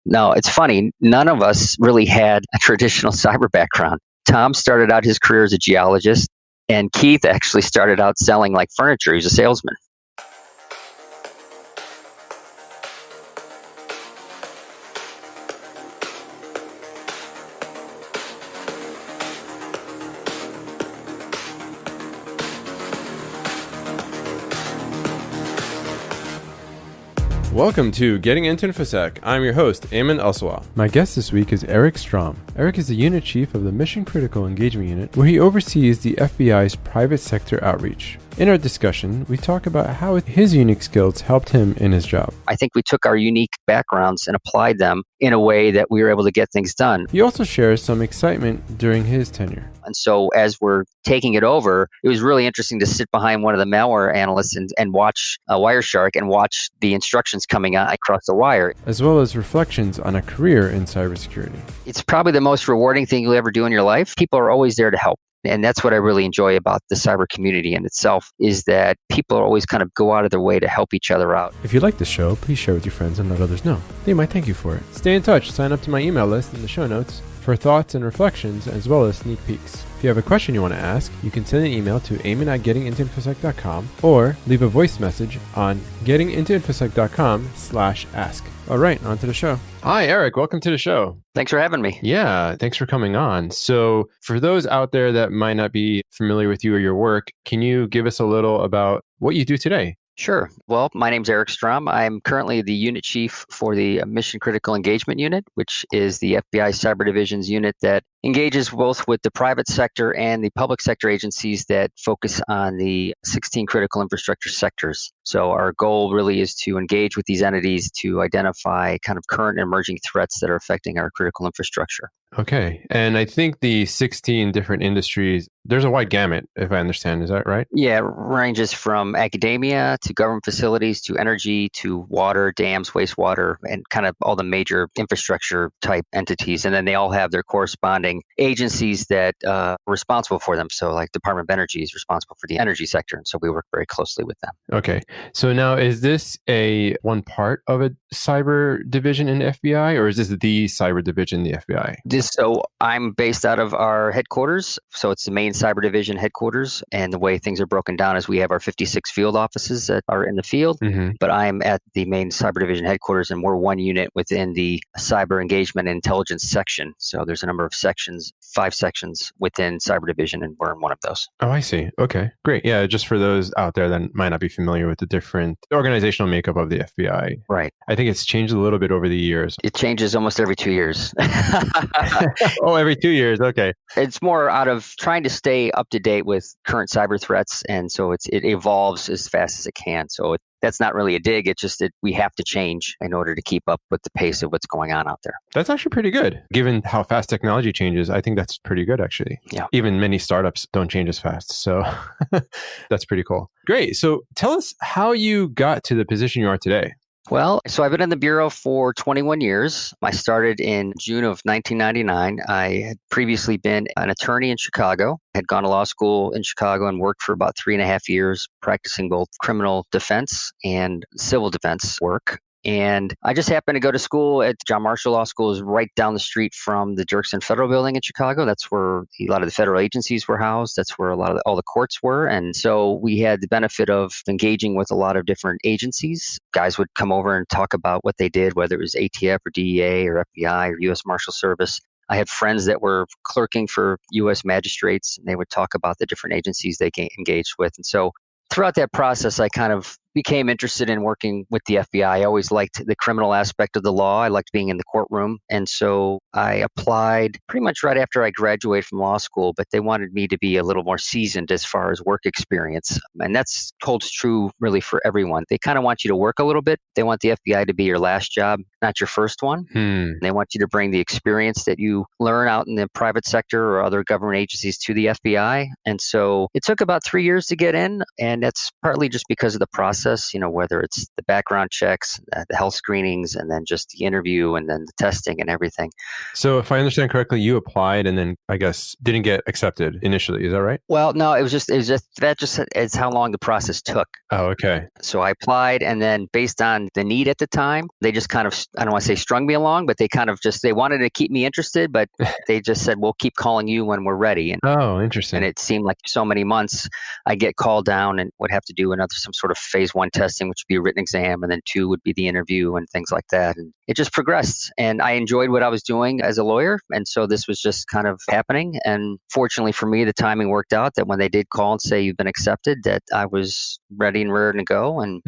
No, it's funny. None of us really had a traditional cyber background. Tom started out his career as a geologist, and Keith actually started out selling like furniture. He's a salesman. Welcome to Getting into Infosec. I'm your host, Ayman Elsawah. My guest this week is Eric Strom. Eric is the unit chief of the Mission Critical Engagement Unit, where he oversees the FBI's private sector outreach. In our discussion, we talk about how his unique skills helped him in his job. I think we took our unique backgrounds and applied them in a way that we were able to get things done. He also shares some excitement during his tenure. And so as we're taking it over, it was really interesting to sit behind one of the malware analysts and watch Wireshark and watch the instructions coming out across the wire. As well as reflections on a career in cybersecurity. It's probably the most rewarding thing you'll ever do in your life. People are always there to help. And that's what I really enjoy about the cyber community in itself, is that people always kind of go out of their way to help each other out. If you like the show, please share with your friends and let others know. They might thank you for it. Stay in touch. Sign up to my email list in the show notes for thoughts and reflections, as well as sneak peeks. If you have a question you want to ask, you can send an email to ayman@gettingintoinfosec.com or leave a voice message on gettingintoinfosec.com/ask. All right, on to the show. Hi, Eric. Welcome to the show. Thanks for having me. Yeah, thanks for coming on. So for those out there that might not be familiar with you or your work, can you give us a little about what you do today? Sure. Well, my name's Eric Strom. I'm currently the unit chief for the Mission Critical Engagement Unit, which is the FBI Cyber Division's unit that engages both with the private sector and the public sector agencies that focus on the 16 critical infrastructure sectors. So our goal really is to engage with these entities to identify kind of current and emerging threats that are affecting our critical infrastructure. Okay. And I think the 16 different industries, there's a wide gamut, if I understand. Is that right? Yeah, it ranges from academia to government facilities to energy to water, dams, wastewater, and kind of all the major infrastructure type entities. And then they all have their corresponding agencies that are responsible for them. So like Department of Energy is responsible for the energy sector. And so we work very closely with them. Okay. So now, is this one part of a cyber division in the FBI, or is this the cyber division in the FBI? So I'm based out of our headquarters. So it's the main cyber division headquarters. And the way things are broken down is we have our 56 field offices that are in the field. Mm-hmm. But I'm at the main cyber division headquarters, and we're one unit within the cyber engagement and intelligence section. So there's a number of sections, 5 sections within cyber division, and we're in one of those. Oh, I see. Okay, great. Yeah, just for those out there that might not be familiar with the different organizational makeup of the FBI. Right. I think it's changed a little bit over the years. It changes almost every 2 years. Oh, every 2 years. Okay. It's more out of trying to stay up to date with current cyber threats. And so it evolves as fast as it can. So that's not really a dig. It's just that we have to change in order to keep up with the pace of what's going on out there. That's actually pretty good. Given how fast technology changes, I think that's pretty good, actually. Yeah. Even many startups don't change as fast. So that's pretty cool. Great. So tell us how you got to the position you are today. Well, so I've been in the Bureau for 21 years. I started in June of 1999. I had previously been an attorney in Chicago. I had gone to law school in Chicago and worked for about 3.5 years, practicing both criminal defense and civil defense work. And I just happened to go to school at John Marshall Law School, is right down the street from the Dirksen Federal Building in Chicago. That's where a lot of the federal agencies were housed. That's where all the courts were. And so we had the benefit of engaging with a lot of different agencies. Guys would come over and talk about what they did, whether it was ATF or DEA or FBI or U.S. Marshal Service. I had friends that were clerking for U.S. magistrates, and they would talk about the different agencies they engaged with. And so throughout that process, I kind of became interested in working with the FBI. I always liked the criminal aspect of the law. I liked being in the courtroom. And so I applied pretty much right after I graduated from law school, but they wanted me to be a little more seasoned as far as work experience. And that's holds true really for everyone. They kind of want you to work a little bit. They want the FBI to be your last job, not your first one. They want you to bring the experience that you learn out in the private sector or other government agencies to the FBI. And so it took about 3 years to get in. And that's partly just because of the process process, whether it's the background checks, the health screenings, and then just the interview and then the testing and everything. So if I understand correctly, you applied and then I guess didn't get accepted initially. Is that right? Well, no, it was just that just is how long the process took. Oh, okay. So I applied, and then based on the need at the time, they just kind of, I don't want to say strung me along, but they kind of just, they wanted to keep me interested, but they just said, we'll keep calling you when we're ready. Oh, interesting. And it seemed like so many months I get called down and would have to do some sort of phase 1 testing, which would be a written exam, and then 2 would be the interview and things like that. And it just progressed. And I enjoyed what I was doing as a lawyer. And so this was just kind of happening. And fortunately for me, the timing worked out that when they did call and say you've been accepted, that I was ready and raring to go. And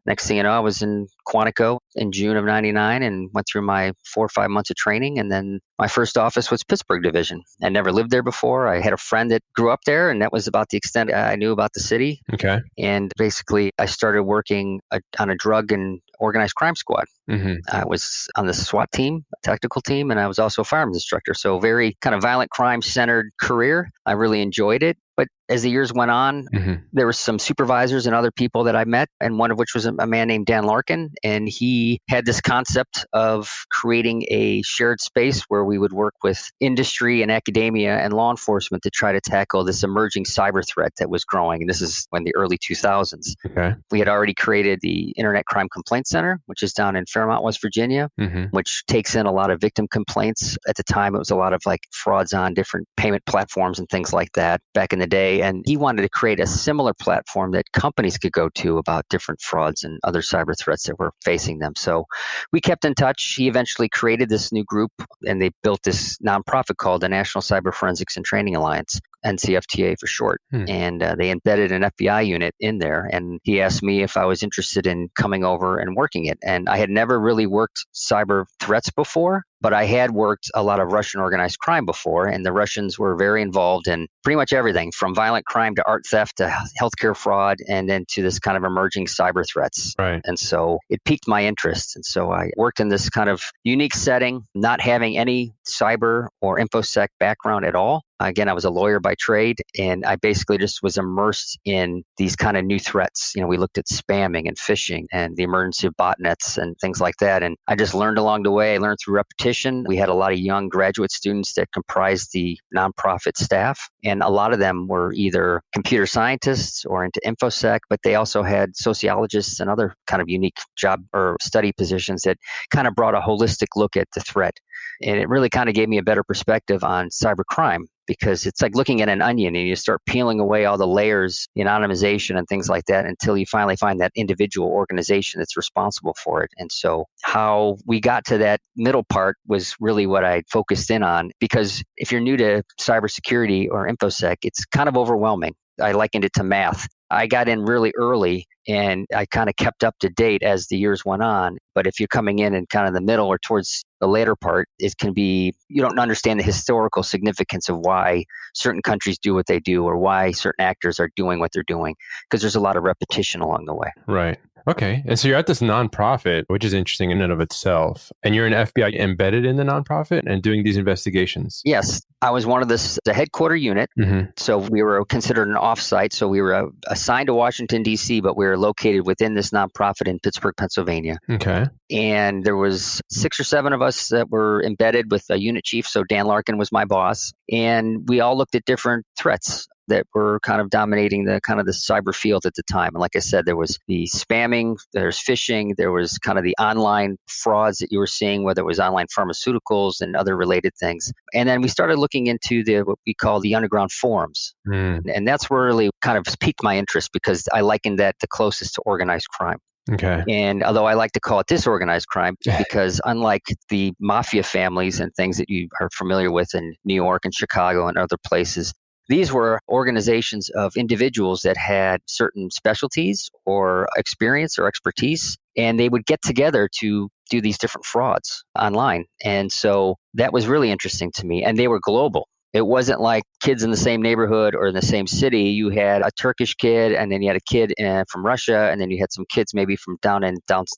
next thing you know, I was in Quantico in June of 99 and went through my 4 or 5 months of training. And then my first office was Pittsburgh division. I never lived there before. I had a friend that grew up there, and that was about the extent I knew about the city. Okay. And basically, I started working on a drug and organized crime squad. I was on the SWAT team, a tactical team, and I was also a firearms instructor. So very kind of violent crime-centered career. I really enjoyed it. But as the years went on, there were some supervisors and other people that I met, and one of which was a man named Dan Larkin. And he had this concept of creating a shared space where we would work with industry and academia and law enforcement to try to tackle this emerging cyber threat that was growing. And this is in the early 2000s. Okay. We had already created the Internet Crime Complaint Center, which is down in Fairmont, West Virginia, which takes in a lot of victim complaints. At the time, it was a lot of like frauds on different payment platforms and things like that back in the day. And he wanted to create a similar platform that companies could go to about different frauds and other cyber threats that were facing them. So we kept in touch. He eventually created this new group, and they built this nonprofit called the National Cyber Forensics and Training Alliance, NCFTA for short. And they embedded an FBI unit in there. And he asked me if I was interested in coming over and working it. And I had never really worked cyber threats before, but I had worked a lot of Russian organized crime before. And the Russians were very involved in pretty much everything from violent crime to art theft to healthcare fraud, and then to this kind of emerging cyber threats. Right. And so it piqued my interest. And so I worked in this kind of unique setting, not having any cyber or InfoSec background at all. Again, I was a lawyer by trade, and I basically just was immersed in these kind of new threats. We looked at spamming and phishing and the emergence of botnets and things like that. And I just learned along the way. I learned through repetition. We had a lot of young graduate students that comprised the nonprofit staff, and a lot of them were either computer scientists or into InfoSec, but they also had sociologists and other kind of unique job or study positions that kind of brought a holistic look at the threat. And it really kind of gave me a better perspective on cybercrime, because it's like looking at an onion and you start peeling away all the layers, anonymization and things like that, until you finally find that individual organization that's responsible for it. And so how we got to that middle part was really what I focused in on, because if you're new to cybersecurity or InfoSec, it's kind of overwhelming. I likened it to math. I got in really early and I kind of kept up to date as the years went on. But if you're coming in kind of the middle or towards the later part, it can be, you don't understand the historical significance of why certain countries do what they do or why certain actors are doing what they're doing, because there's a lot of repetition along the way. Right. Okay. And so you're at this nonprofit, which is interesting in and of itself. And you're an FBI embedded in the nonprofit and doing these investigations. Yes. I was one of the headquarter unit. So we were considered an offsite. So we were assigned to Washington, D.C., but we were located within this nonprofit in Pittsburgh, Pennsylvania. Okay. And there was 6 or 7 of us that were embedded with a unit chief. So Dan Larkin was my boss. And we all looked at different threats that were kind of dominating the cyber field at the time. And like I said, there was the spamming, there's phishing, there was kind of the online frauds that you were seeing, whether it was online pharmaceuticals and other related things. And then we started looking into what we call the underground forums. And that's where really kind of piqued my interest, because I likened that the closest to organized crime. Okay. And although I like to call it disorganized crime, because unlike the mafia families and things that you are familiar with in New York and Chicago and other places, these were organizations of individuals that had certain specialties or experience or expertise, and they would get together to do these different frauds online. And so that was really interesting to me. And they were global. It wasn't like kids in the same neighborhood or in the same city. You had a Turkish kid, and then you had a kid from Russia, and then you had some kids maybe from down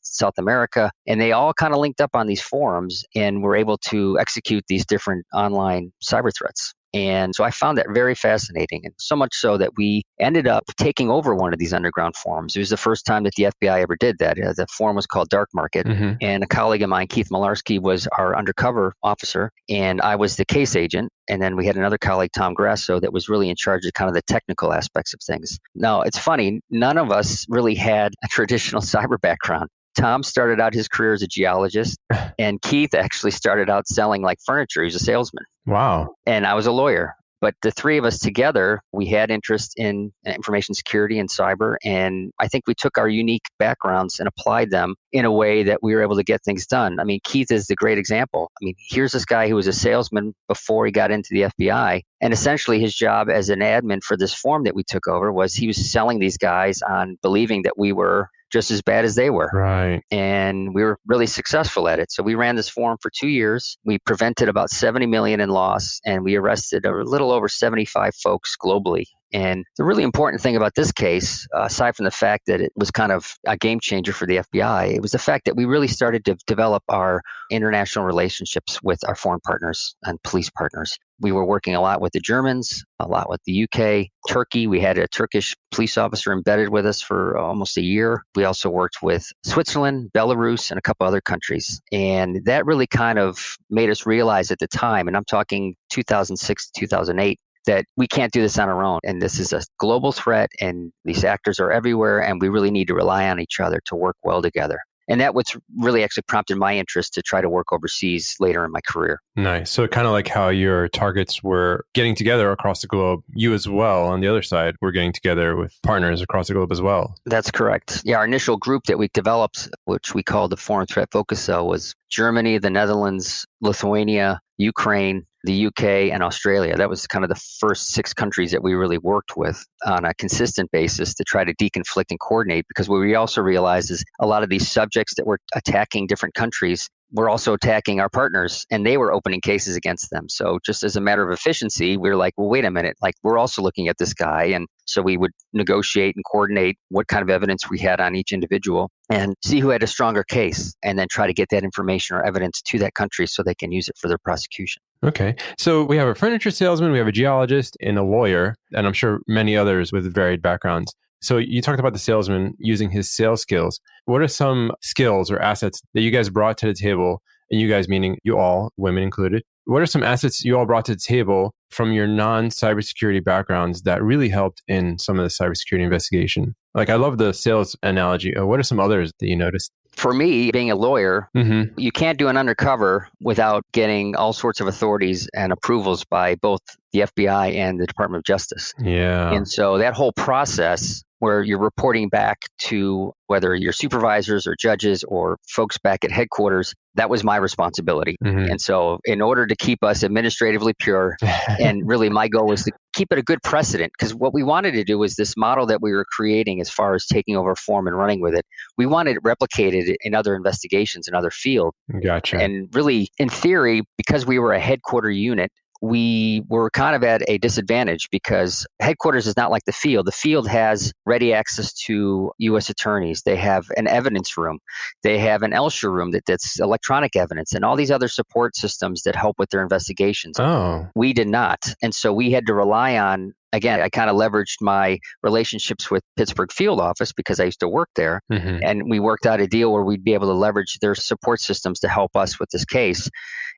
South America. And they all kind of linked up on these forums and were able to execute these different online cyber threats. And so I found that very fascinating. And so much so that we ended up taking over one of these underground forums. It was the first time that the FBI ever did that. The forum was called Dark Market. And a colleague of mine, Keith Malarski, was our undercover officer, and I was the case agent. And then we had another colleague, Tom Grasso, that was really in charge of kind of the technical aspects of things. Now, it's funny, none of us really had a traditional cyber background. Tom started out his career as a geologist, and Keith actually started out selling like furniture. He was a salesman. Wow. And I was a lawyer. But the three of us together, we had interest in information security and cyber. And I think we took our unique backgrounds and applied them in a way that we were able to get things done. I mean, Keith is the great example. I mean, here's this guy who was a salesman before he got into the FBI. And essentially his job as an admin for this forum that we took over was he was selling these guys on believing that we were just as bad as they were. Right. And we were really successful at it. So we ran this forum for 2 years. We prevented about 70 million in loss, and we arrested a little over 75 folks globally. And the really important thing about this case, aside from the fact that it was kind of a game changer for the FBI, it was the fact that we really started to develop our international relationships with our foreign partners and police partners. We were working a lot with the Germans, a lot with the UK, Turkey. We had a Turkish police officer embedded with us for almost a year. We also worked with Switzerland, Belarus, and a couple other countries. And that really kind of made us realize at the time, and I'm talking 2006 to 2008, that we can't do this on our own. And this is a global threat, and these actors are everywhere, and we really need to rely on each other to work well together. And that what's really actually prompted my interest to try to work overseas later in my career. Nice. So kind of like how your targets were getting together across the globe, you as well, on the other side, were getting together with partners across the globe as well. That's correct. Yeah, our initial group that we developed, which we called the Foreign Threat Focus Cell, was Germany, the Netherlands, Lithuania, Ukraine, the UK, and Australia. That was kind of the first 6 countries that we really worked with on a consistent basis to try to deconflict and coordinate, because what we also realized is a lot of these subjects that were attacking different countries were also attacking our partners, and they were opening cases against them. So just as a matter of efficiency, we were like, well, wait a minute, like we're also looking at this guy. And so we would negotiate and coordinate what kind of evidence we had on each individual and see who had a stronger case, and then try to get that information or evidence to that country so they can use it for their prosecution. Okay. So we have a furniture salesman, we have a geologist, and a lawyer, and I'm sure many others with varied backgrounds. So you talked about the salesman using his sales skills. What are some skills or assets that you guys brought to the table? And you guys, meaning you all, women included. What are some assets you all brought to the table from your non-cybersecurity backgrounds that really helped in some of the cybersecurity investigation? Like, I love the sales analogy. What are some others that you noticed? For me, being a lawyer, you can't do an undercover without getting all sorts of authorities and approvals by both the FBI and the Department of Justice. Yeah. And so that whole process where you're reporting back to whether your supervisors or judges or folks back at headquarters, that was my responsibility. And so in order to keep us administratively pure, and really my goal was to keep it a good precedent, because what we wanted to do was this model that we were creating as far as taking over form and running with it, we wanted it replicated in other investigations in other fields. Gotcha. And really, in theory, because we were a headquarter unit, we were kind of at a disadvantage because headquarters is not like the field. The field has ready access to U.S. attorneys. They have an evidence room. They have an ELSHA room that's electronic evidence and all these other support systems that help with their investigations. Oh. We did not. And so we had to rely on, again, I kind of leveraged my relationships with Pittsburgh field office because I used to work there. And we worked out a deal where we'd be able to leverage their support systems to help us with this case.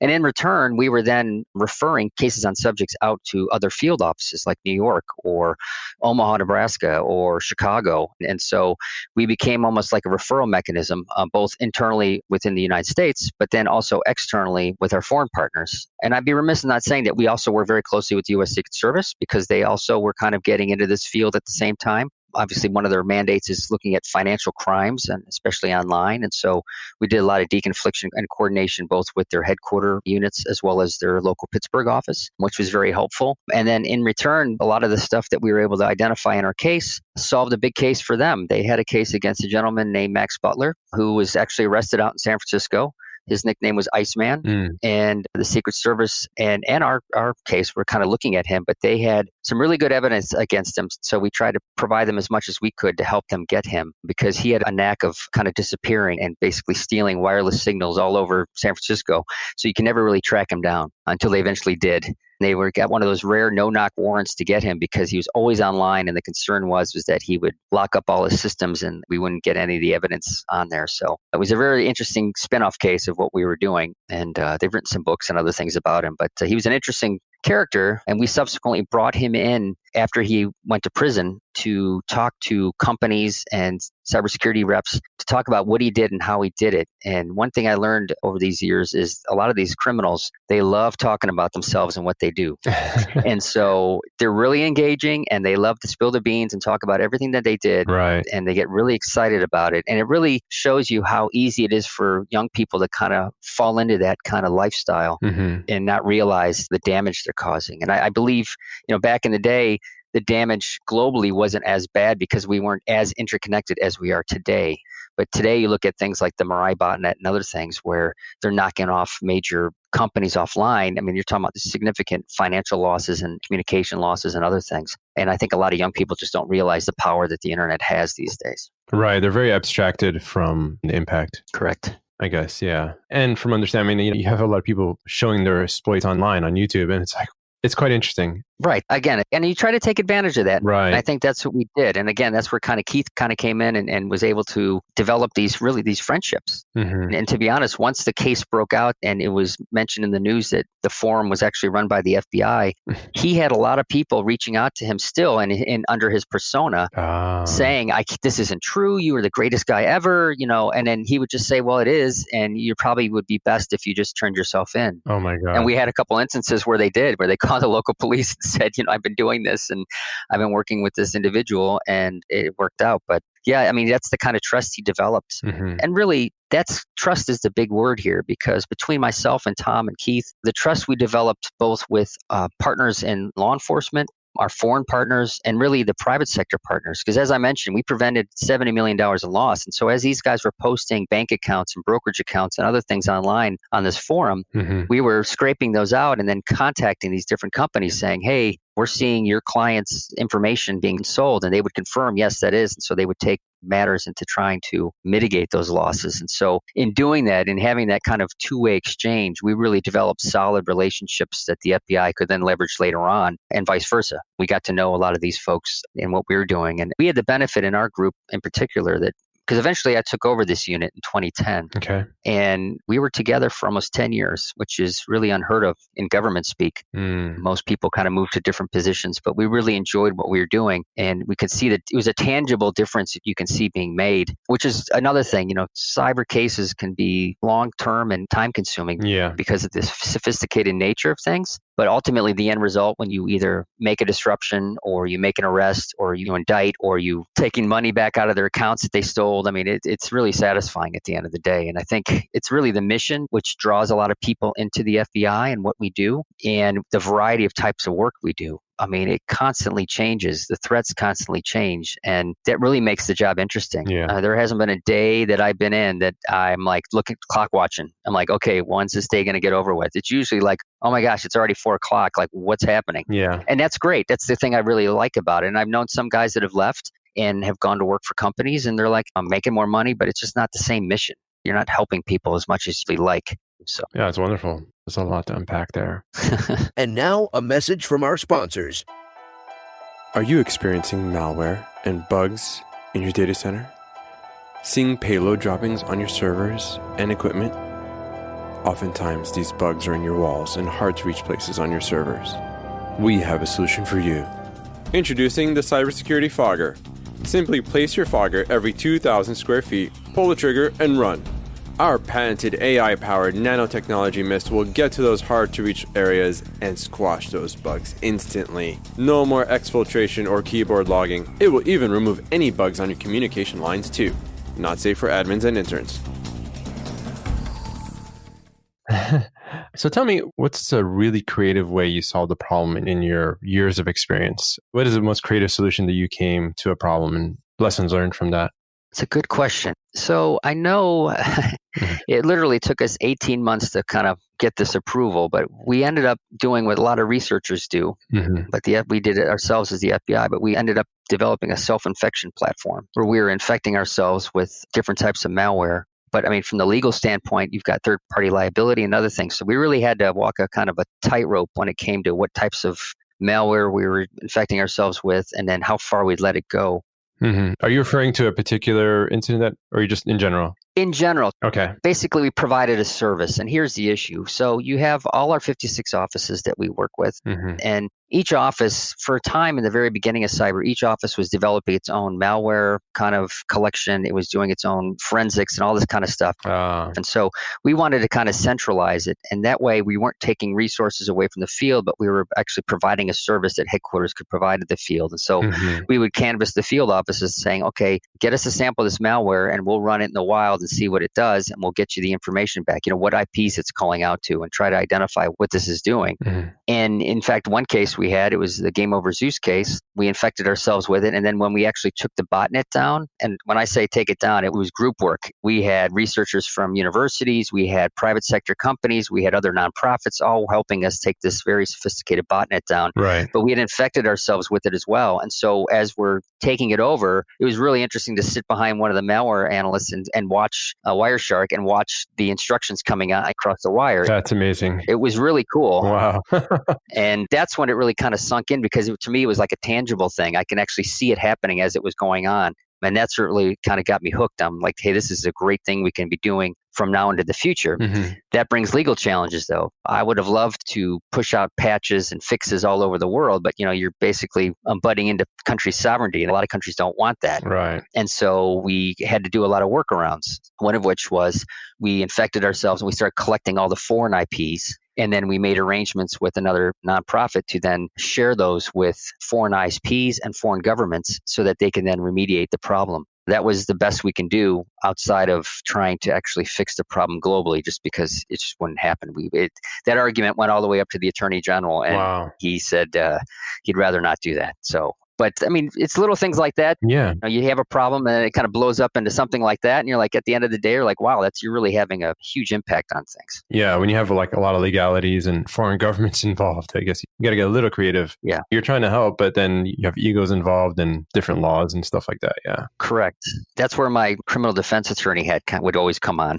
And in return, we were then referring cases on subjects out to other field offices like New York or Omaha, Nebraska, or Chicago. And so we became almost like a referral mechanism, both internally within the United States, but then also externally with our foreign partners. And I'd be remiss in not saying that we also work very closely with the U.S. Secret Service, because they also were kind of getting into this field at the same time. Obviously, one of their mandates is looking at financial crimes, and especially online. And so we did a lot of deconfliction and coordination, both with their headquarter units as well as their local Pittsburgh office, which was very helpful. And then in return, a lot of the stuff that we were able to identify in our case solved a big case for them. They had a case against a gentleman named Max Butler, who was actually arrested out in San Francisco. His nickname was Iceman, and the Secret Service and our case were kind of looking at him, but they had some really good evidence against him. So we tried to provide them as much as we could to help them get him, because he had a knack of kind of disappearing and basically stealing wireless signals all over San Francisco. So you can never really track him down until they eventually did. They got one of those rare no-knock warrants to get him because he was always online, and the concern was that he would lock up all his systems and we wouldn't get any of the evidence on there. So it was a very interesting spin-off case of what we were doing, and they've written some books and other things about him. But he was an interesting character, and we subsequently brought him in after he went to prison to talk to companies and cybersecurity reps to talk about what he did and how he did it. And one thing I learned over these years is a lot of these criminals, they love talking about themselves and what they do. And so they're really engaging, and they love to spill the beans and talk about everything that they did. Right. And they get really excited about it. And it really shows you how easy it is for young people to kind of fall into that kind of lifestyle and not realize the damage they're causing. And I believe, back in the day, the damage globally wasn't as bad because we weren't as interconnected as we are today. But today you look at things like the Mirai botnet and other things where they're knocking off major companies offline. I mean, you're talking about the significant financial losses and communication losses and other things. And I think a lot of young people just don't realize the power that the internet has these days. Right. They're very abstracted from the impact. Correct. I guess, yeah. And from understanding, you have a lot of people showing their exploits online on YouTube, and it's quite interesting. Right. Again, and you try to take advantage of that. Right. And I think that's what we did. And again, that's where kind of Keith kind of came in and was able to develop these friendships. And to be honest, once the case broke out and it was mentioned in the news that the forum was actually run by the FBI, he had a lot of people reaching out to him still and under his persona saying, this isn't true. You are the greatest guy ever, and then he would just say, well, it is. And you probably would be best if you just turned yourself in. Oh my God. And we had a couple instances where they called the local police and said, I've been doing this and I've been working with this individual and it worked out. But yeah, I mean, that's the kind of trust he developed. And really, trust is the big word here, because between myself and Tom and Keith, the trust we developed both with partners in law enforcement, our foreign partners, and really the private sector partners. Because as I mentioned, we prevented $70 million in loss. And so as these guys were posting bank accounts and brokerage accounts and other things online on this forum, we were scraping those out and then contacting these different companies saying, hey, we're seeing your client's information being sold. And they would confirm, yes, that is. And so they would take matters into trying to mitigate those losses. And so in doing that and having that kind of two-way exchange, we really developed solid relationships that the FBI could then leverage later on, and vice versa. We got to know a lot of these folks and what we were doing. And we had the benefit in our group in particular that, because eventually I took over this unit in 2010. Okay. And we were together for almost 10 years, which is really unheard of in government speak. Most people kind of move to different positions, but we really enjoyed what we were doing. And we could see that it was a tangible difference that you can see being made, which is another thing. Cyber cases can be long-term and time-consuming because of the sophisticated nature of things. But ultimately, the end result, when you either make a disruption or you make an arrest or you indict or you taking money back out of their accounts that they stole, I mean, it's really satisfying at the end of the day. And I think it's really the mission which draws a lot of people into the FBI and what we do and the variety of types of work we do. I mean, it constantly changes. The threats constantly change. And that really makes the job interesting. There hasn't been a day that I've been in that I'm like clock watching. I'm like, okay, when's this day going to get over with? It's usually like, oh my gosh, it's already 4 o'clock. Like, what's happening? And that's great. That's the thing I really like about it. And I've known some guys that have left and have gone to work for companies and they're like, I'm making more money, but it's just not the same mission. You're not helping people as much as we like. So yeah, it's wonderful. There's a lot to unpack there. And now a message from our sponsors. Are you experiencing malware and bugs in your data center? Seeing payload droppings on your servers and equipment? Oftentimes, these bugs are in your walls and hard to reach places on your servers. We have a solution for you. Introducing the Cybersecurity Fogger. Simply place your fogger every 2,000 square feet, pull the trigger, and run. Our patented AI-powered nanotechnology mist will get to those hard-to-reach areas and squash those bugs instantly. No more exfiltration or keyboard logging. It will even remove any bugs on your communication lines too. Not safe for admins and interns. So tell me, what's a really creative way you solved the problem in your years of experience? What is the most creative solution that you came to a problem and lessons learned from that? It's a good question. So I know it literally took us 18 months to kind of get this approval, but we ended up doing what a lot of researchers do. But we did it ourselves as the FBI, but we ended up developing a self-infection platform where we were infecting ourselves with different types of malware But I mean, from the legal standpoint, you've got third-party liability and other things. So we really had to walk a kind of a tightrope when it came to what types of malware we were infecting ourselves with, and then how far we'd let it go. Are you referring to a particular incident or are you just in general? In general, Okay. basically, we provided a service, and here's the issue. So you have all our 56 offices that we work with, and each office, for a time in the very beginning of cyber, each office was developing its own malware kind of collection. It was doing its own forensics and all this kind of stuff. And so we wanted to kind of centralize it. And that way we weren't taking resources away from the field, but we were actually providing a service that headquarters could provide to the field. And so we would canvass the field offices saying, okay, get us a sample of this malware and we'll run it in the wild and see what it does. And we'll get you the information back, what IPs it's calling out to, and try to identify what this is doing. And in fact, one case we had, it was the Game Over Zeus case. We infected ourselves with it. And then when we actually took the botnet down, and when I say take it down, it was group work. We had researchers from universities, we had private sector companies, we had other nonprofits all helping us take this very sophisticated botnet down. Right. But we had infected ourselves with it as well. And so as we're taking it over, it was really interesting to sit behind one of the malware analysts and watch Wireshark and watch the instructions coming out across the wire. That's amazing. It was really cool. Wow. And that's when it really kind of sunk in, because to me, it was like a tangible thing. I can actually see it happening as it was going on. And that's really kind of got me hooked. I'm like, hey, this is a great thing we can be doing from now into the future. That brings legal challenges, though. I would have loved to push out patches and fixes all over the world, but you're basically butting into country sovereignty, and a lot of countries don't want that. Right. And so we had to do a lot of workarounds. One of which was we infected ourselves and we started collecting all the foreign IPs. And then we made arrangements with another nonprofit to then share those with foreign ISPs and foreign governments so that they can then remediate the problem. That was the best we can do outside of trying to actually fix the problem globally, just because it just wouldn't happen. That argument went all the way up to the Attorney General, and he said he'd rather not do that. But I mean, it's little things like that. Yeah. You have a problem and it kind of blows up into something like that. And you're like, at the end of the day, you're like, wow, you're really having a huge impact on things. Yeah. When you have like a lot of legalities and foreign governments involved, I guess you got to get a little creative. Yeah. You're trying to help, but then you have egos involved and different laws and stuff like that. Yeah. Correct. That's where my criminal defense attorney hat would always come on.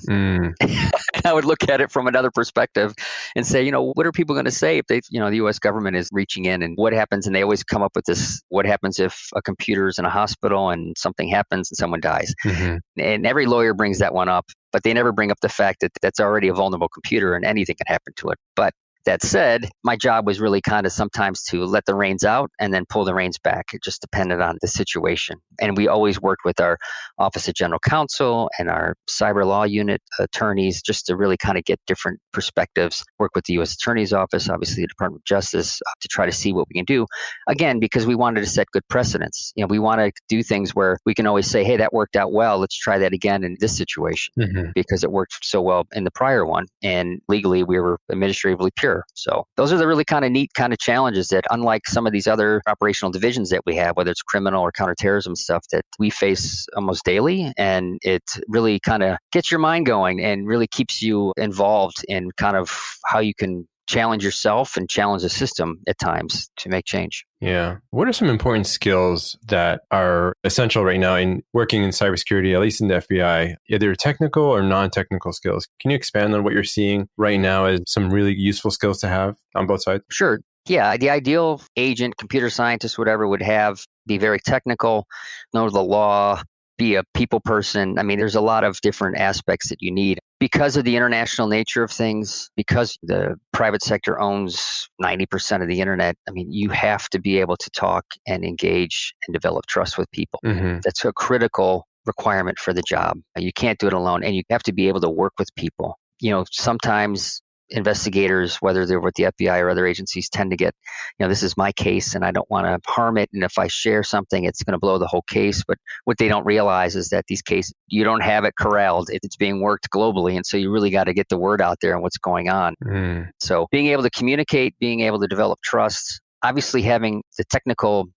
I would look at it from another perspective and say, what are people going to say if the U.S. government is reaching in, and what happens? And they always come up with this, what happens if a computer is in a hospital and something happens and someone dies? And every lawyer brings that one up, but they never bring up the fact that that's already a vulnerable computer and anything can happen to it. But that said, my job was really kind of sometimes to let the reins out and then pull the reins back. It just depended on the situation. And we always worked with our Office of General Counsel and our cyber law unit attorneys just to really kind of get different perspectives, work with the U.S. Attorney's Office, obviously the Department of Justice, to try to see what we can do. Again, because we wanted to set good precedents. We want to do things where we can always say, hey, that worked out well. Let's try that again in this situation because it worked so well in the prior one. And legally, we were administratively pure. So those are the really kind of neat kind of challenges that, unlike some of these other operational divisions that we have, whether it's criminal or counterterrorism stuff, that we face almost daily. And it really kind of gets your mind going and really keeps you involved in kind of how you can challenge yourself and challenge the system at times to make change. Yeah. What are some important skills that are essential right now in working in cybersecurity, at least in the FBI, either technical or non-technical skills? Can you expand on what you're seeing right now as some really useful skills to have on both sides? Sure. Yeah. The ideal agent, computer scientist, whatever, would be very technical, know the law, be a people person. I mean, there's a lot of different aspects that you need. Because of the international nature of things, because the private sector owns 90% of the internet, I mean, you have to be able to talk and engage and develop trust with people. That's a critical requirement for the job. You can't do it alone, and you have to be able to work with people. Sometimes investigators, whether they're with the FBI or other agencies, tend to get, this is my case and I don't want to harm it. And if I share something, it's going to blow the whole case. But what they don't realize is that these cases, you don't have it corralled. It's being worked globally. And so you really got to get the word out there on what's going on. So being able to communicate, being able to develop trust, obviously having the technical,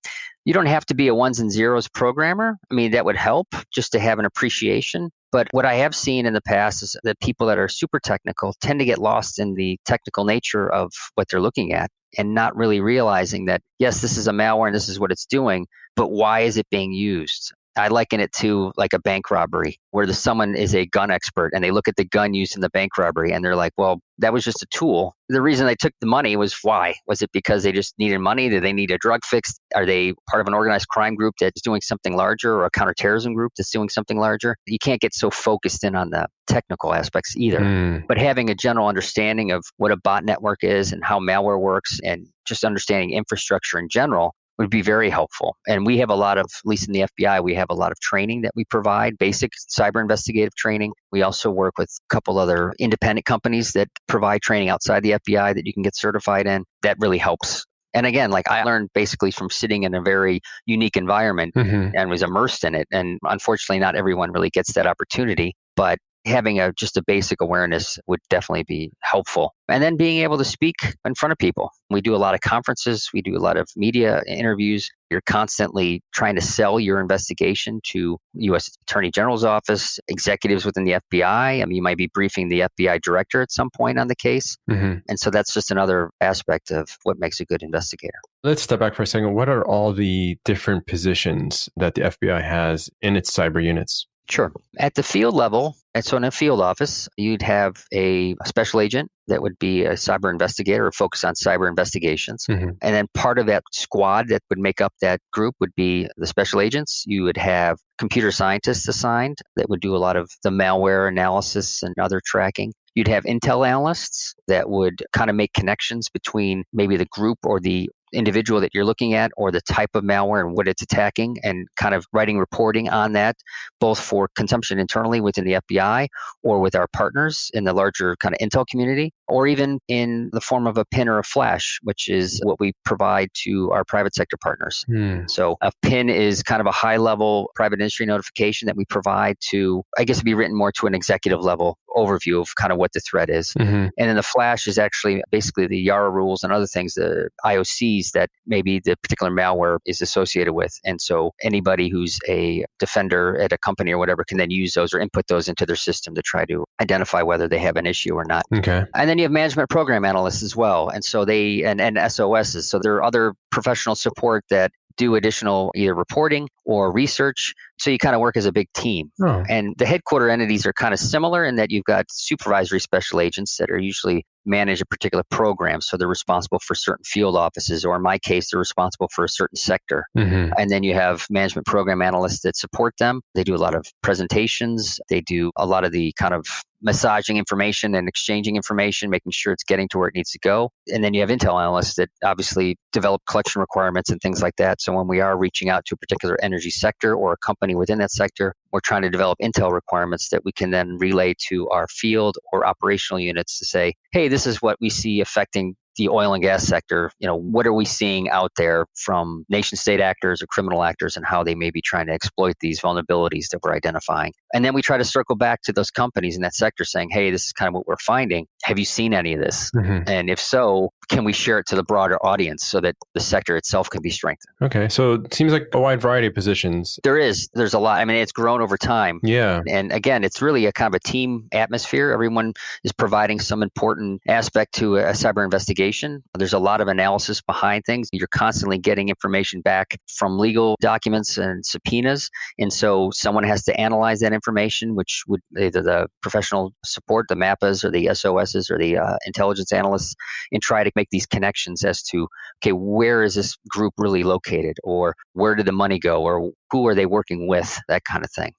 you don't have to be a ones and zeros programmer. I mean, that would help just to have an appreciation. But what I have seen in the past is that people that are super technical tend to get lost in the technical nature of what they're looking at and not really realizing that, yes, this is a malware and this is what it's doing, but why is it being used? I liken it to like a bank robbery where someone is a gun expert and they look at the gun used in the bank robbery and they're like, well, that was just a tool. The reason they took the money was why? Was it because they just needed money? Did they need a drug fix? Are they part of an organized crime group that's doing something larger, or a counterterrorism group that's doing something larger? You can't get so focused in on the technical aspects either. But having a general understanding of what a bot network is and how malware works, and just understanding infrastructure in general, would be very helpful. And we have a lot of, at least in the FBI, we have a lot of training that we provide, basic cyber investigative training. We also work with a couple other independent companies that provide training outside the FBI that you can get certified in. That really helps. And again, like I learned basically from sitting in a very unique environment and was immersed in it. And unfortunately, not everyone really gets that opportunity. But having just a basic awareness would definitely be helpful. And then being able to speak in front of people. We do a lot of conferences. We do a lot of media interviews. You're constantly trying to sell your investigation to U.S. Attorney General's office, executives within the FBI. I mean, you might be briefing the FBI director at some point on the case. And so that's just another aspect of what makes a good investigator. Let's step back for a second. What are all the different positions that the FBI has in its cyber units? Sure. At the field level, and so in a field office, you'd have a special agent that would be a cyber investigator or focus on cyber investigations. And then part of that squad that would make up that group would be the special agents. You would have computer scientists assigned that would do a lot of the malware analysis and other tracking. You'd have intel analysts that would kind of make connections between maybe the group or the individual that you're looking at, or the type of malware and what it's attacking, and kind of writing reporting on that, both for consumption internally within the FBI or with our partners in the larger kind of intel community, or even in the form of a PIN or a flash, which is what we provide to our private sector partners. So a PIN is kind of a high level private industry notification that we provide to, I guess it'd be written more to an executive level overview of kind of what the threat is. And then the flash is actually basically the YARA rules and other things, the IOCs that maybe the particular malware is associated with. And so anybody who's a defender at a company or whatever can then use those or input those into their system to try to identify whether they have an issue or not. And then you have management program analysts as well. And so they, and SOSs. So there are other professional support that do additional either reporting or research. So you kind of work as a big team. And the headquarter entities are kind of similar in that you've got supervisory special agents that are usually manage a particular program. So they're responsible for certain field offices, or in my case, they're responsible for a certain sector. And then you have management program analysts that support them. They do a lot of presentations. They do a lot of the kind of massaging information and exchanging information, making sure it's getting to where it needs to go. And then you have intel analysts that obviously develop collection requirements and things like that. So when we are reaching out to a particular energy sector or a company within that sector, we're trying to develop intel requirements that we can then relay to our field or operational units to say, hey, this is what we see affecting the oil and gas sector. You know, what are we seeing out there from nation state actors or criminal actors, and how they may be trying to exploit these vulnerabilities that we're identifying. And then we try to circle back to those companies in that sector saying, hey, this is kind of what we're finding. Have you seen any of this? And if so, can we share it to the broader audience so that the sector itself can be strengthened? Okay. So it seems like a wide variety of positions. There's a lot. I mean, it's grown over time. Yeah. And again, it's really a kind of a team atmosphere. Everyone is providing some important aspect to a cyber investigation. There's a lot of analysis behind things. You're constantly getting information back from legal documents and subpoenas. And so someone has to analyze that information, which would either the professional support, the MAPAs or the SOSs or the intelligence analysts, and try to make these connections as to, okay, where is this group really located, or where did the money go, or who are they working with, that kind of thing.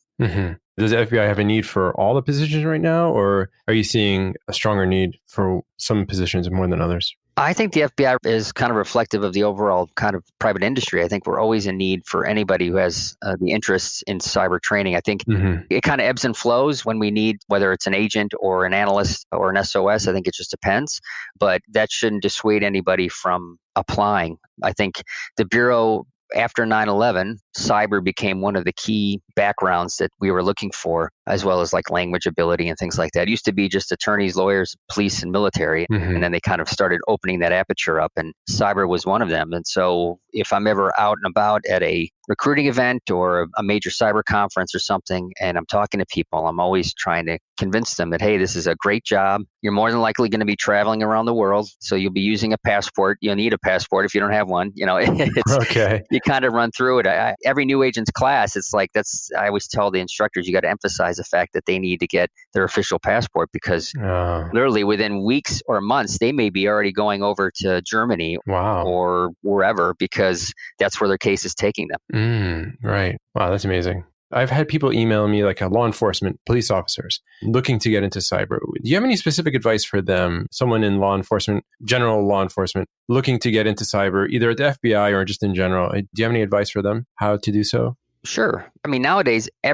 Does the FBI have a need for all the positions right now, or are you seeing a stronger need for some positions more than others? I think the FBI is kind of reflective of the overall kind of private industry. I think we're always in need for anybody who has the interests in cyber training. I think it kind of ebbs and flows when we need, whether it's an agent or an analyst or an SOS. I think it just depends. But that shouldn't dissuade anybody from applying. I think the Bureau, after 9/11, cyber became one of the key backgrounds that we were looking for, as well as like language ability and things like that. It used to be just attorneys, lawyers, police, and military. And then they kind of started opening that aperture up, and cyber was one of them. And so if I'm ever out and about at a recruiting event or a major cyber conference or something, and I'm talking to people, I'm always trying to convince them that, hey, this is a great job. You're more than likely going to be traveling around the world. So you'll be using a passport. You'll need a passport if you don't have one. It's Okay. you kind of run through it. Every new agent's class, it's like I always tell the instructors, you got to emphasize the fact that they need to get their official passport, because literally within weeks or months, they may be already going over to Germany or wherever, because that's where their case is taking them. Right. Wow, that's amazing. I've had people email me, like law enforcement, police officers looking to get into cyber. Do you have any specific advice for them? Someone in law enforcement, general law enforcement, looking to get into cyber, either at the FBI or just in general. Do you have any advice for them how to do so? Sure. I mean, nowadays, I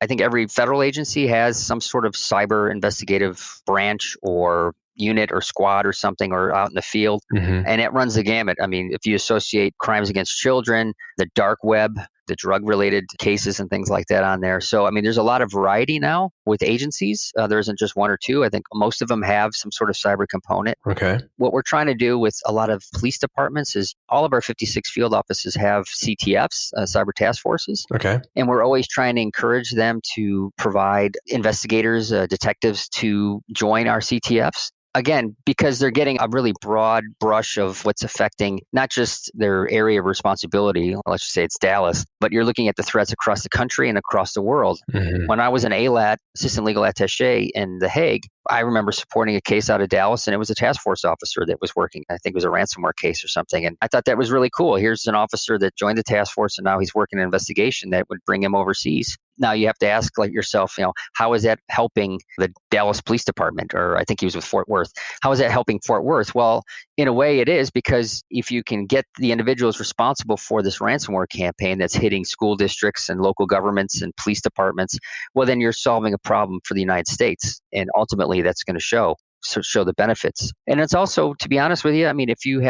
think every federal agency has some sort of cyber investigative branch or unit or squad or something, or out in the field. And it runs the gamut. I mean, if you associate crimes against children, the dark web, the drug-related cases and things like that on there. So, I mean, there's a lot of variety now with agencies. There isn't just one or two. I think most of them have some sort of cyber component. Okay. What we're trying to do with a lot of police departments is all of our 56 field offices have CTFs, cyber task forces. Okay. And we're always trying to encourage them to provide investigators, detectives to join our CTFs. Again, because they're getting a really broad brush of what's affecting not just their area of responsibility, let's just say it's Dallas, but you're looking at the threats across the country and across the world. When I was an ALAT, Assistant Legal Attaché in The Hague, I remember supporting a case out of Dallas, and it was a task force officer that was working. I think it was a ransomware case or something. And I thought that was really cool. Here's an officer that joined the task force, and now he's working an investigation that would bring him overseas. Now you have to ask yourself, how is that helping the Dallas Police Department? Or I think he was with Fort Worth. How is that helping Fort Worth? Well, in a way it is, because if you can get the individuals responsible for this ransomware campaign that's hitting school districts and local governments and police departments, well, then you're solving a problem for the United States. And ultimately that's going to show the benefits. And it's also, to be honest with you, I mean, if you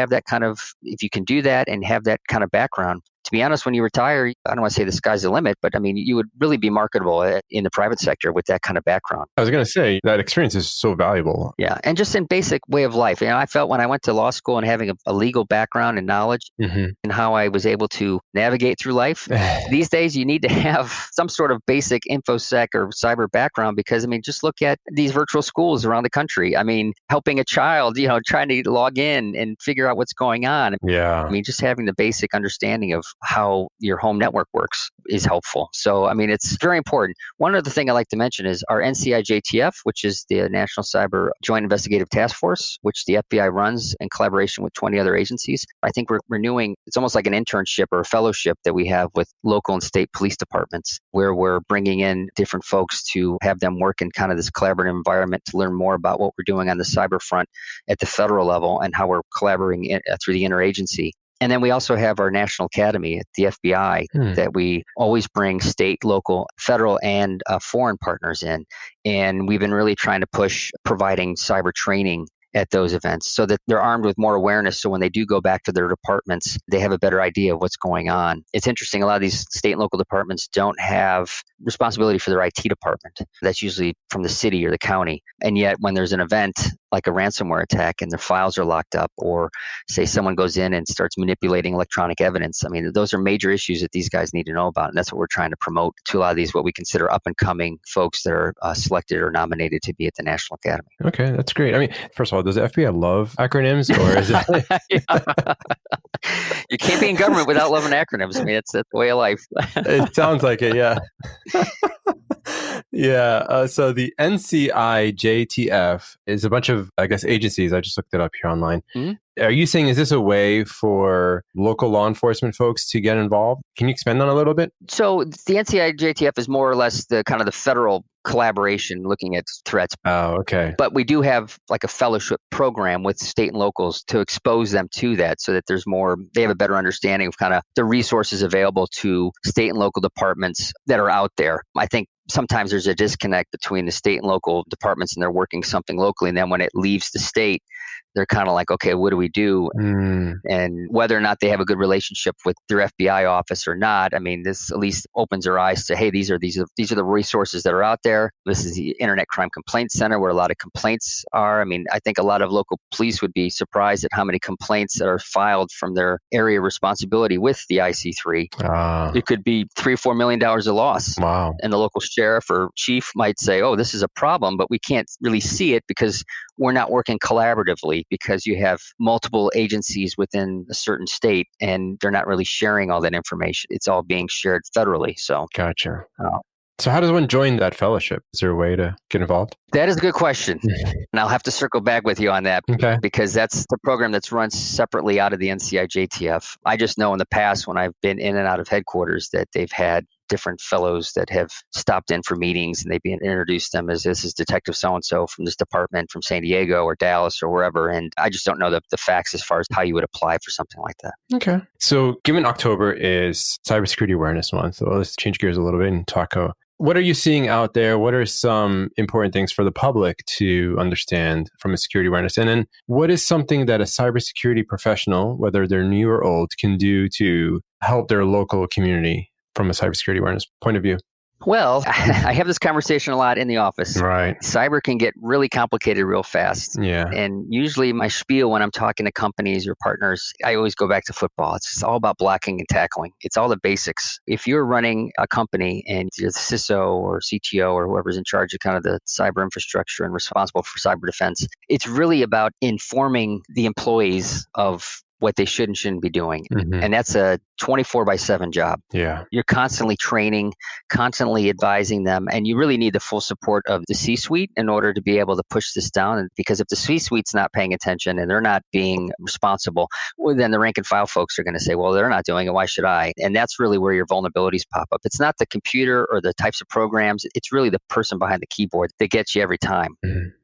can do that and have that kind of background, to be honest, when you retire, I don't want to say the sky's the limit, but I mean, you would really be marketable in the private sector with that kind of background. I was going to say that experience is so valuable. Yeah. And just in basic way of life. I felt when I went to law school and having a legal background and knowledge and how I was able to navigate through life, these days you need to have some sort of basic Infosec or cyber background, because I mean, just look at these virtual schools around the country. I mean, helping a child, trying to log in and figure out what's going on. Yeah. I mean, just having the basic understanding of how your home network works is helpful. So, I mean, it's very important. One other thing I like to mention is our NCI-JTF, which is the National Cyber Joint Investigative Task Force, which the FBI runs in collaboration with 20 other agencies. I think we're renewing, it's almost like an internship or a fellowship that we have with local and state police departments, where we're bringing in different folks to have them work in kind of this collaborative environment to learn more about what we're doing on the cyber front at the federal level and how we're collaborating through the interagency. And then we also have our National Academy at the FBI that we always bring state, local, federal, and foreign partners in. And we've been really trying to push providing cyber training at those events so that they're armed with more awareness. So when they do go back to their departments, they have a better idea of what's going on. It's interesting. A lot of these state and local departments don't have responsibility for their IT department. That's usually from the city or the county. And yet when there's an event like a ransomware attack and their files are locked up, or say someone goes in and starts manipulating electronic evidence, I mean, those are major issues that these guys need to know about. And that's what we're trying to promote to a lot of these, what we consider up and coming folks that are selected or nominated to be at the National Academy. Okay, that's great. I mean, first of all, does the FBI love acronyms, or is it? You can't be in government without loving acronyms. I mean, that's the way of life. It sounds like it, yeah. Yeah. So the NCI-JTF is a bunch of, I guess, agencies. I just looked it up here online. Are you saying, is this a way for local law enforcement folks to get involved? Can you expand on it a little bit? So the NCI-JTF is more or less the kind of the federal collaboration looking at threats. Oh, okay. But we do have like a fellowship program with state and locals to expose them to that, so that they have a better understanding of kind of the resources available to state and local departments that are out there. I think sometimes there's a disconnect between the state and local departments, and they're working something locally, and then when it leaves the state, they're kind of like, okay, what do we do? And whether or not they have a good relationship with their FBI office or not, I mean, this at least opens their eyes to, hey, these are the resources that are out there. This is the Internet Crime Complaint Center where a lot of complaints are. I mean, I think a lot of local police would be surprised at how many complaints that are filed from their area of responsibility with the IC3. It could be $3 or $4 million of loss. Wow. And the local sheriff or chief might say, oh, this is a problem, but we can't really see it because we're not working collaboratively, because you have multiple agencies within a certain state and they're not really sharing all that information. It's all being shared federally. So, gotcha. So how does one join that fellowship? Is there a way to get involved? That is a good question. And I'll have to circle back with you on that, because that's the program that's run separately out of the NCIJTF. I just know in the past when I've been in and out of headquarters that they've had different fellows that have stopped in for meetings, and they've been introduced them as, this is Detective so-and-so from this department from San Diego or Dallas or wherever. And I just don't know the facts as far as how you would apply for something like that. Okay. So given October is Cybersecurity Awareness Month, so let's change gears a little bit and talk what are you seeing out there? What are some important things for the public to understand from a security awareness? And then what is something that a cybersecurity professional, whether they're new or old, can do to help their local community from a cybersecurity awareness point of view? Well, I have this conversation a lot in the office. Right. Cyber can get really complicated real fast. Yeah. And usually my spiel when I'm talking to companies or partners, I always go back to football. It's all about blocking and tackling. It's all the basics. If you're running a company and you're the CISO or CTO or whoever's in charge of kind of the cyber infrastructure and responsible for cyber defense, it's really about informing the employees of what they should and shouldn't be doing. And that's a 24/7 job. Yeah. You're constantly training, constantly advising them, and you really need the full support of the C-suite in order to be able to push this down. And because if the C-suite's not paying attention and they're not being responsible, well, then the rank and file folks are going to say, well, they're not doing it, why should I? And that's really where your vulnerabilities pop up. It's not the computer or the types of programs, it's really the person behind the keyboard that gets you every time.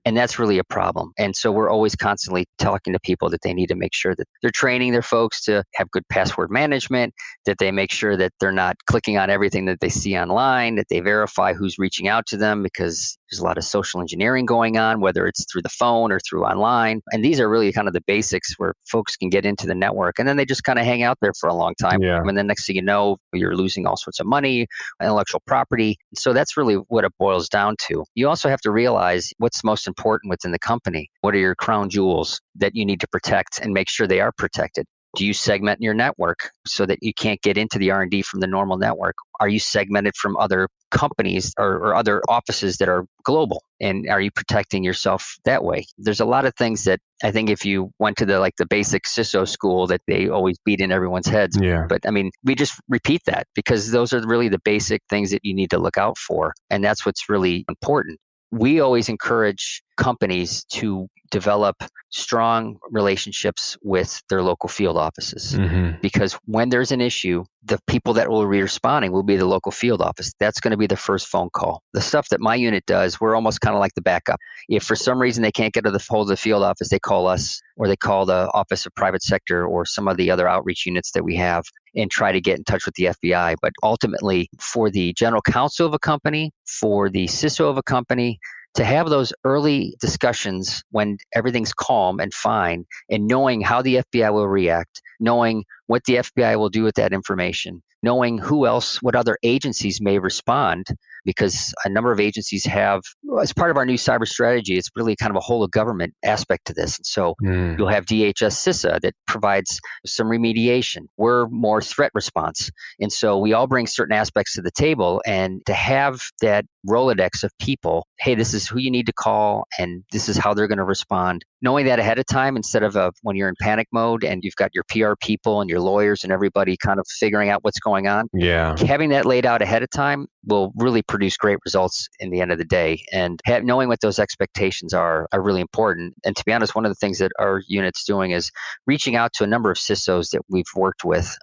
And that's really a problem. And so we're always constantly talking to people that they need to make sure that they're training their folks to have good password management, that they make sure that they're not clicking on everything that they see online, that they verify who's reaching out to them, because there's a lot of social engineering going on, whether it's through the phone or through online. And these are really kind of the basics where folks can get into the network and then they just kind of hang out there for a long time. Yeah. And then next thing you know, you're losing all sorts of money, intellectual property. So that's really what it boils down to. You also have to realize what's most important within the company. What are your crown jewels that you need to protect and make sure they are protected? Do you segment your network so that you can't get into the R&D from the normal network? Are you segmented from other companies or other offices that are global? And are you protecting yourself that way? There's a lot of things that I think if you went to the basic CISO school that they always beat in everyone's heads. Yeah. But I mean, we just repeat that because those are really the basic things that you need to look out for. And that's what's really important. We always encourage companies to develop strong relationships with their local field offices. Because when there's an issue, the people that will be responding will be the local field office. That's going to be the first phone call. The stuff that my unit does, we're almost kind of like the backup. If for some reason they can't get to the hold of the field office, they call us or they call the Office of Private Sector or some of the other outreach units that we have and try to get in touch with the FBI. But ultimately, for the general counsel of a company, for the CISO of a company, to have those early discussions when everything's calm and fine and knowing how the FBI will react, knowing what the FBI will do with that information, knowing who else, what other agencies may respond, because a number of agencies have, as part of our new cyber strategy, it's really kind of a whole of government aspect to this. And so you'll have DHS CISA that provides some remediation. We're more threat response. And so we all bring certain aspects to the table, and to have that Rolodex of people, hey, this is who you need to call and this is how they're going to respond. Knowing that ahead of time instead of when you're in panic mode and you've got your PR people and your lawyers and everybody kind of figuring out what's going on. Yeah. Having that laid out ahead of time will really produce great results in the end of the day. And knowing what those expectations are really important. And to be honest, one of the things that our unit's doing is reaching out to a number of CISOs that we've worked with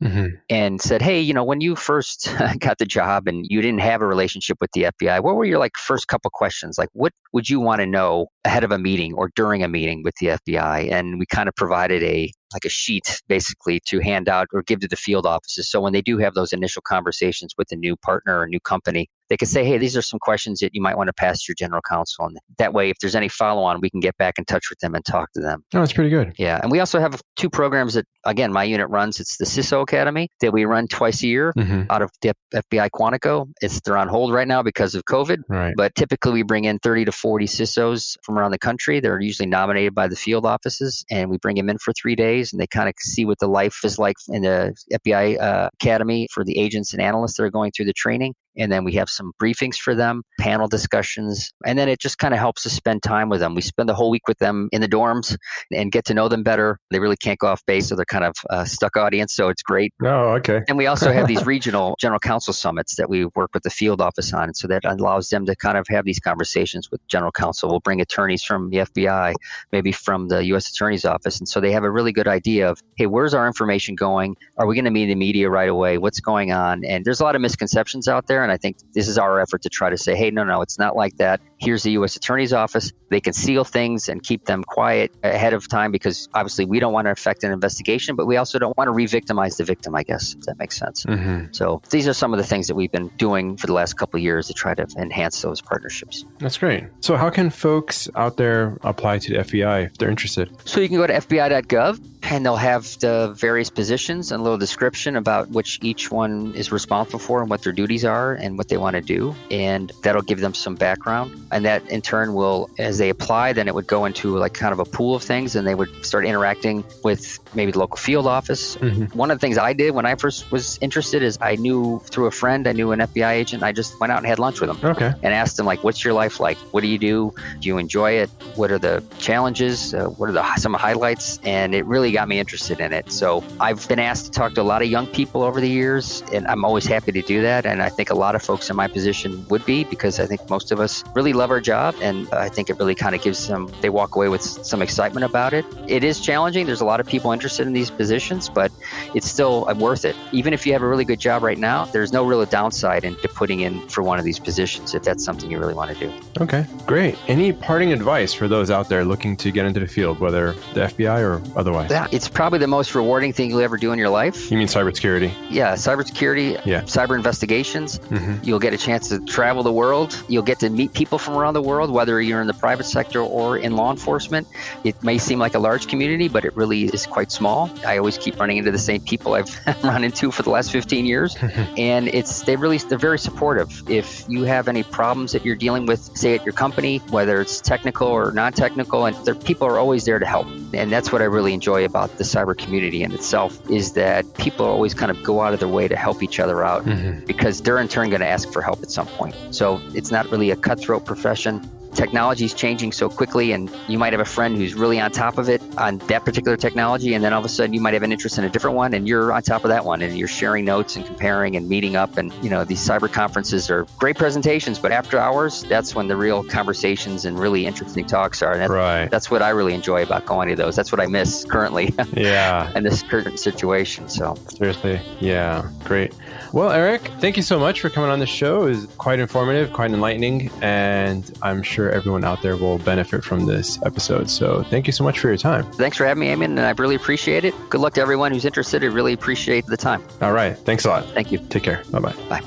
and said, hey, when you first got the job and you didn't have a relationship with the FBI, what were your first couple questions? What would you want to know ahead of a meeting or during a meeting with the FBI? And we kind of provided a sheet basically to hand out or give to the field offices. So when they do have those initial conversations with a new partner or new company, they could say, hey, these are some questions that you might want to pass to your general counsel. And that way, if there's any follow-on, we can get back in touch with them and talk to them. Oh, that's pretty good. Yeah. And we also have 2 programs that, again, my unit runs. It's the CISO Academy that we run twice a year out of the FBI Quantico. They're on hold right now because of COVID. Right. But typically we bring in 30 to 40 CISOs from around the country. They're usually nominated by the field offices, and we bring them in for 3 days, and they kind of see what the life is like in the FBI Academy for the agents and analysts that are going through the training. And then we have some briefings for them, panel discussions, and then it just kind of helps us spend time with them. We spend the whole week with them in the dorms and get to know them better. They really can't go off base, so they're kind of a stuck audience, so it's great. Oh, okay. And we also have these regional general counsel summits that we work with the field office on, so that allows them to kind of have these conversations with general counsel. We'll bring attorneys from the FBI, maybe from the U.S. Attorney's Office, and so they have a really good idea of, hey, where's our information going? Are we going to meet the media right away? What's going on? And there's a lot of misconceptions out there, and I think this is our effort to try to say, hey, no, it's not like that. Here's the U.S. Attorney's Office. They can seal things and keep them quiet ahead of time because obviously we don't want to affect an investigation, but we also don't want to re-victimize the victim, I guess, if that makes sense. So these are some of the things that we've been doing for the last couple of years to try to enhance those partnerships. That's great. So how can folks out there apply to the FBI if they're interested? So you can go to FBI.gov, and they'll have the various positions and a little description about which each one is responsible for and what their duties are and what they want to do. And that'll give them some background. And that in turn will, as they apply, then it would go into like kind of a pool of things, and they would start interacting with maybe the local field office. One of the things I did when I first was interested is I knew through a friend, I knew an FBI agent. I just went out and had lunch with him and asked him, like, what's your life like? What do you do? Do you enjoy it? What are the challenges? What are some highlights? And it really got me interested in it. So I've been asked to talk to a lot of young people over the years, and I'm always happy to do that. And I think a lot of folks in my position would be, because I think most of us really love our job. And I think it really kind of gives them, they walk away with some excitement about it. It is challenging. There's a lot of people interested in these positions, but it's still worth it. Even if you have a really good job right now, there's no real downside into putting in for one of these positions if that's something you really want to do. Okay, great. Any parting advice for those out there looking to get into the field, whether the FBI or otherwise? Yeah, it's probably the most rewarding thing you'll ever do in your life. You mean cybersecurity? Yeah, cybersecurity, cyber investigations. You'll get a chance to travel the world. You'll get to meet people from around the world, whether you're in the private sector or in law enforcement. It may seem like a large community, but it really is quite small. I always keep running into the same people I've run into for the last 15 years. And they're very supportive. If you have any problems that you're dealing with, say at your company, whether it's technical or non-technical, and people are always there to help. And that's what I really enjoy about the cyber community in itself, is that people always kind of go out of their way to help each other out because they're in turn going to ask for help at some point. So it's not really a cutthroat profession. Technology is changing so quickly, and you might have a friend who's really on top of it on that particular technology, and then all of a sudden you might have an interest in a different one, and you're on top of that one, and you're sharing notes and comparing and meeting up. And these cyber conferences are great presentations, but after hours, that's when the real conversations and really interesting talks are. And that's what I really enjoy about going to those. That's what I miss currently in this current situation. So seriously, yeah, great. Well, Eric, thank you so much for coming on the show. It was quite informative, quite enlightening, and I'm sure everyone out there will benefit from this episode. So thank you so much for your time. Thanks for having me, Eamon, and I really appreciate it. Good luck to everyone who's interested. I really appreciate the time. All right. Thanks a lot. Thank you. Take care. Bye-bye. Bye.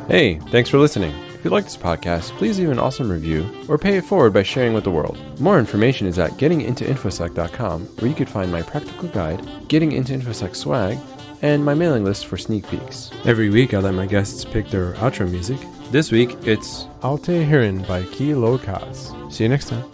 Hey, thanks for listening. If you like this podcast, please leave an awesome review or pay it forward by sharing with the world. More information is at gettingintoinfosec.com, where you could find my practical guide, Getting Into InfoSec swag, and my mailing list for sneak peeks. Every week, I let my guests pick their outro music. This week, it's Alte Hirn by Ki Lo Kaz. See you next time.